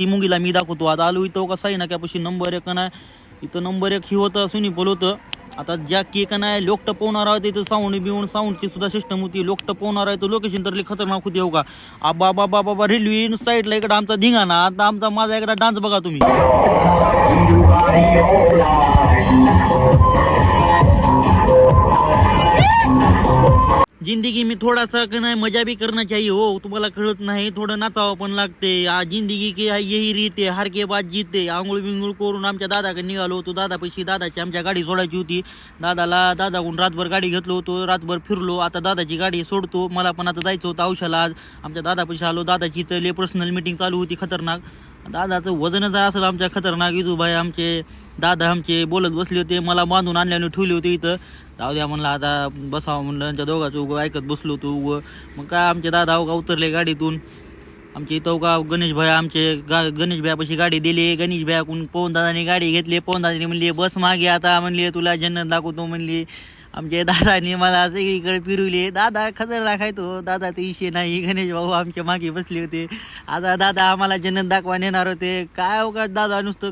ती मुंगीला मी दाखवतो. आता आलो इथं कसा आहे ना त्यापाशी नंबर 1 नाही, इथं नंबर 1 ही होतं सुनीपल होतं. आता ज्या केक नाही लोक टपवणार आहे तिथं साऊंडची सुद्धा सिस्टम होती. लोक टपवणार आहे तो लोकेशन तर खतरनाक होती. हो का आबा बाबा बाबा रेल्वे साईडला इकडं आमचा धिंगाणा. आता आमचा माझा इकडं डान्स बघा तुम्ही. जिंदगी में थोड़ा सा नहीं मजा भी करना चाहिए हो. तुम्हाला कळत नाही थोडं नाचावं पण लागते. जिंदगी की यही रीत आहे, हर के बाद जीते. आंघोळ बिंगोळ करून आमच्या दादाकडे निघालो होतो. दादापाशी दादाची आमच्या गाडी सोडायची होती. दादाकडून रातभर गाडी घेतलो होतो, रातभर फिरलो. आता दादाची गाडी सोडतो, मला पण आता जायचं होतं औषधाला. आज आमच्या दादापाशी आलो. दादाची इथं पर्सनल मीटिंग चालू होती खतरनाक. दादाचं वजनच असेल आमच्या खतरनाक. इजूभाई आमचे दादा आमचे बोलत बसले होते, मला बांधून आणल्याने ठेवले होते इथं. जाऊ द्या म्हणलं आता बसावं म्हणलं. त्यांच्या दोघांचं उगं ऐकत बसलो होतो उगं. मग काय आमचे दादा उगा उतरले गाडीतून. आमचे इथं उगा गणेश भाई आमचे गणेश भाईपाशी गाडी दिली. गणेश भाईकडून पवन दादाने गाडी घेतली. पवन दादाने म्हणली बस मागे आता, म्हणली तुला जन्नत दाखवतो म्हणली. आमच्या दादाने मला सगळीकडे फिरवले. दादा खतरनाक आहे तो. दादा ते इशे नाही. गणेश भाऊ आमच्या मागे बसले होते. आता दादा आम्हाला जन्नत दाखवा नेणार होते. काय उगा दादा नुसतं